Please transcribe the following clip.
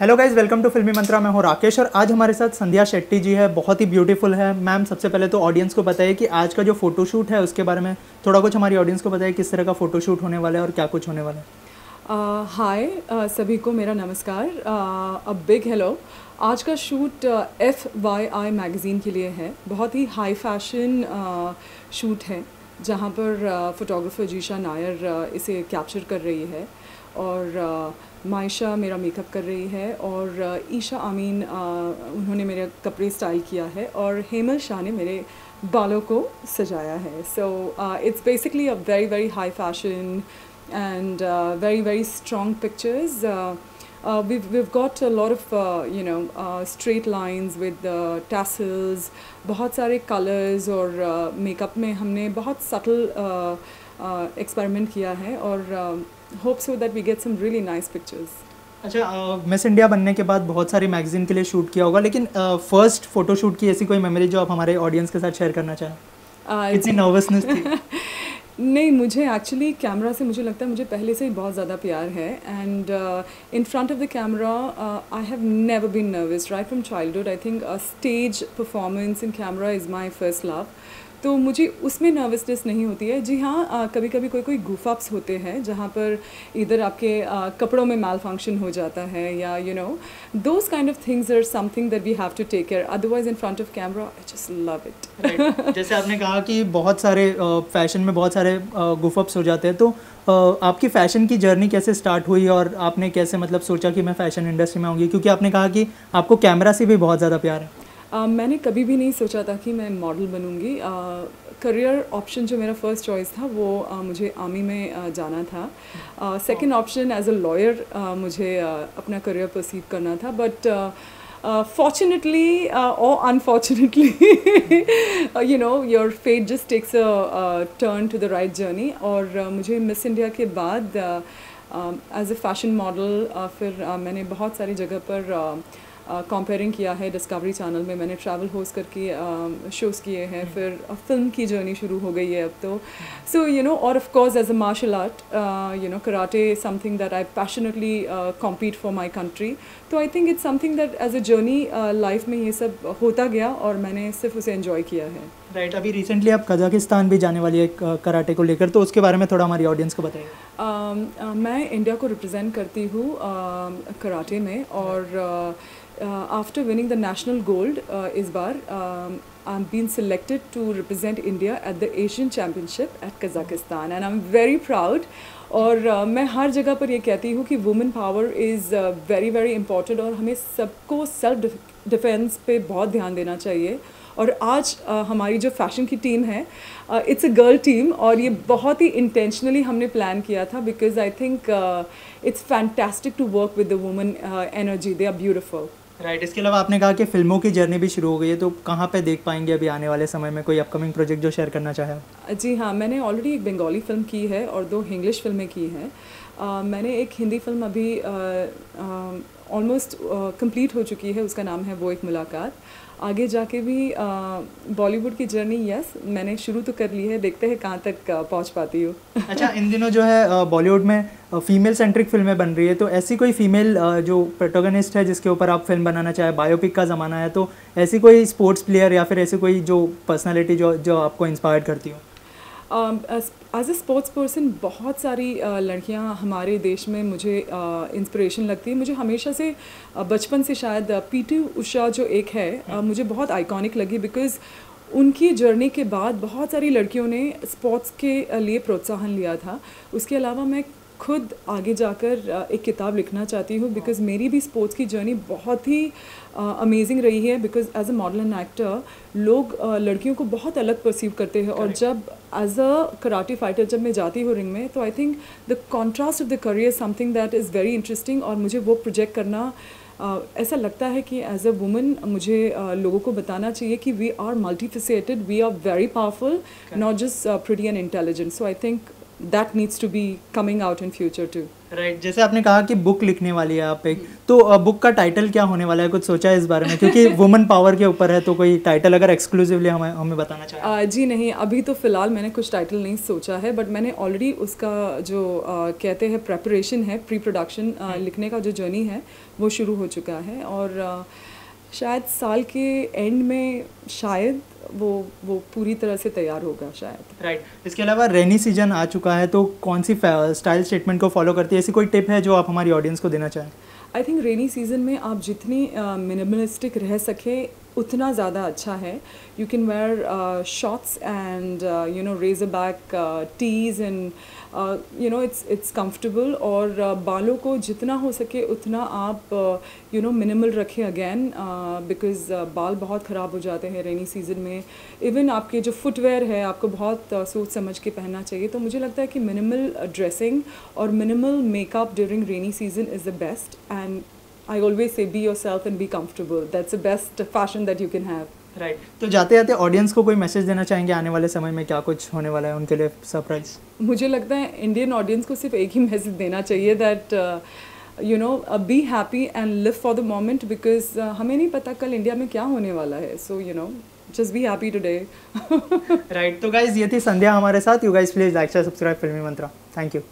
Hello guys, welcome to फिल्मी मंत्रा। मैं हूँ राकेश और आज हमारे साथ संध्या शेट्टी जी है। बहुत ही ब्यूटीफुल है। मैम, सबसे पहले तो ऑडियंस को बताइए कि आज का जो फोटोशूट है उसके बारे में थोड़ा कुछ हमारी ऑडियंस को बताइए, किस तरह का फोटोशूट होने वाला है और क्या कुछ होने वाला है। हाय सभी को मेरा नमस्कार। Big hello. आज का शूट FYI मैगज़ीन के लिए है। बहुत ही हाई फैशन शूट है जहाँ पर फ़ोटोग्राफ़र जीशा नायर इसे कैप्चर कर रही है और मायशा मेरा मेकअप कर रही है और ईशा आमीन उन्होंने मेरे कपड़े स्टाइल किया है और हेमल शाह ने मेरे बालों को सजाया है। So it's basically a very very high fashion and very very strong pictures. We've got a lot of straight lines with tassels, बहुत सारे colors और makeup में हमने बहुत subtle experiment किया है और hope so that we get some really nice pictures. अच्छा, मिस इंडिया बनने के बाद बहुत सारी मैगजीन के लिए शूट किया होगा, लेकिन फर्स्ट फोटोशूट की ऐसी कोई मेमोरी जो आप हमारे ऑडियंस के साथ शेयर करना चाहें? कितनी नर्वसनेस थी? नहीं, मुझे एक्चुअली कैमरा से मुझे लगता है मुझे पहले से ही बहुत ज़्यादा प्यार है and in front of the camera I have never been nervous right from childhood. I think stage performance in camera is my first love, तो मुझे उसमें नर्वसनेस नहीं होती है। जी हाँ, कभी कभी कोई गुफ अप्स होते हैं जहाँ पर इधर आपके कपड़ों में माल फंक्शन हो जाता है या those kind of things are something that we have to take care. Otherwise in front of camera I just love it. Right, जैसे आपने कहा कि बहुत सारे फैशन में बहुत सारे गुफ अप्स हो जाते हैं, तो आपकी फ़ैशन की जर्नी कैसे स्टार्ट हुई और आपने कैसे मतलब सोचा कि मैं फ़ैशन इंडस्ट्री में आऊँगी, क्योंकि आपने कहा कि आपको कैमरा से भी बहुत ज़्यादा प्यार है। मैंने कभी भी नहीं सोचा था कि मैं मॉडल बनूंगी। करियर ऑप्शन जो मेरा फर्स्ट चॉइस था वो मुझे आर्मी में जाना था। Second option as a lawyer मुझे अपना करियर परसीव करना था, but fortunately or unfortunately your fate just takes a turn to the right journey और मुझे मिस इंडिया के बाद एज अ फैशन मॉडल फिर मैंने बहुत सारी जगह पर कंपेयरिंग किया है। डिस्कवरी चैनल में मैंने ट्रैवल होस्ट करके शोज़ किए हैं, फिर फिल्म की जर्नी शुरू हो गई है अब तो। सो और of course as a martial art karate something that I passionately compete for my country. तो I think it's something that as a journey life में ये सब होता गया और मैंने सिर्फ उसे एंजॉय किया है। राइट, अभी रिसेंटली आप कजाकिस्तान भी जाने वाली है कराटे को लेकर, तो उसके बारे में थोड़ा हमारी ऑडियंस को बताइए। मैं इंडिया को रिप्रेजेंट करती हूँ कराटे में और after winning the national gold इस बार I'm being selected to represent India at the Asian Championship at Kazakhstan and I'm very proud। और मैं हर जगह पर ये कहती हूँ कि women power is very very important और हमें सबको सेल्फ डिफेंस पे बहुत ध्यान देना चाहिए। और आज हमारी जो फैशन की टीम है इट्स अ गर्ल टीम और ये बहुत ही इंटेंशनली हमने प्लान किया था because I think it's fantastic to work with the women energy, they are beautiful. Right, इसके अलावा आपने कहा कि फिल्मों की जर्नी भी शुरू हो गई है, तो कहाँ पे देख पाएंगे अभी आने वाले समय में कोई अपकमिंग प्रोजेक्ट जो शेयर करना चाहें? जी हाँ, मैंने ऑलरेडी एक बंगाली फ़िल्म की है और 2 इंग्लिश फिल्में की हैं। मैंने एक हिंदी फिल्म अभी ऑलमोस्ट कंप्लीट हो चुकी है, उसका नाम है वो एक मुलाकात। आगे जाके भी बॉलीवुड की जर्नी यस मैंने शुरू तो कर ली है, देखते हैं कहाँ तक पहुँच पाती हूँ। अच्छा, इन दिनों जो है बॉलीवुड में फीमेल सेंट्रिक फिल्में बन रही है, तो ऐसी कोई फीमेल जो प्रोटोगनिस्ट है जिसके ऊपर आप फिल्म बनाना चाहे, बायोपिक का ज़माना है, तो ऐसी कोई स्पोर्ट्स प्लेयर या फिर ऐसी कोई जो पर्सनालिटी जो आपको इंस्पायर करती हो? एज अ स्पोर्ट्स पर्सन बहुत सारी लड़कियां हमारे देश में मुझे इंस्पिरेशन लगती है। मुझे हमेशा से बचपन से शायद PT उषा जो एक है मुझे बहुत आइकॉनिक लगी बिकॉज़ उनकी जर्नी के बाद बहुत सारी लड़कियों ने स्पोर्ट्स के लिए प्रोत्साहन लिया था। उसके अलावा मैं खुद आगे जाकर एक किताब लिखना चाहती हूँ बिकॉज़ मेरी भी स्पोर्ट्स की जर्नी बहुत ही अमेजिंग रही है because as a model and actor लोग लड़कियों को बहुत अलग परसीव करते हैं और जब एज अ कराटे फाइटर जब मैं जाती हूँ रिंग में तो I think the contrast of the career something that is very interesting और मुझे वो प्रोजेक्ट करना ऐसा लगता है कि एज अ वुमन मुझे लोगों को बताना चाहिए कि we are multifaceted, we are very powerful, not just pretty and intelligent. So I think that needs to be coming out in future too. Right, जैसे आपने कहा कि बुक लिखने वाली है आप एक, तो बुक का टाइटल क्या होने वाला है, कुछ सोचा है इस बारे में? क्योंकि वुमेन पावर के ऊपर है, तो कोई टाइटल अगर एक्सक्लूसिवली हमें बताना चाहें। जी नहीं, अभी तो फ़िलहाल मैंने कुछ टाइटल नहीं सोचा है, बट मैंने ऑलरेडी उसका जो कहते हैं प्रेपरेशन है, प्री प्रोडक्शन लिखने का जो जर्नी है वो शुरू हो चुका है, और शायद साल के एंड में शायद वो पूरी तरह से तैयार होगा शायद। राइट, इसके अलावा रेनी सीजन आ चुका है, तो कौन सी स्टाइल स्टेटमेंट को फॉलो करती है, ऐसी कोई टिप है जो आप हमारी ऑडियंस को देना चाहें? आई थिंक रेनी सीजन में आप जितनी मिनिमलिस्टिक रह सके उतना ज़्यादा अच्छा है। You can wear shorts and you know racer back tees and you know it's comfortable, और बालों को जितना हो सके उतना आप यू नो मिनिमल रखें अगेन, बिकॉज बाल बहुत ख़राब हो जाते हैं रेनी सीजन में। इवन आपके जो फुटवेयर है आपको बहुत सोच समझ के पहनना चाहिए। तो मुझे लगता है कि मिनिमल ड्रेसिंग और minimal makeup during rainy season is the best, and I always say be yourself and be comfortable. That's the best fashion that you can have. Right, तो जाते जाते ऑडियंस को कोई मैसेज देना चाहेंगे आने वाले समय में, क्या कुछ होने वाला है उनके लिए सरप्राइज? मुझे लगता है इंडियन ऑडियंस को सिर्फ एक ही मैसेज देना चाहिए, that you know be happy and live for the moment, because हमें नहीं पता कल इंडिया में क्या होने वाला है। So you know just be happy today. Right, तो गाइज ये थी संध्या हमारे साथ। You guys please like share subscribe फिल्मी मंत्रा। Thank you.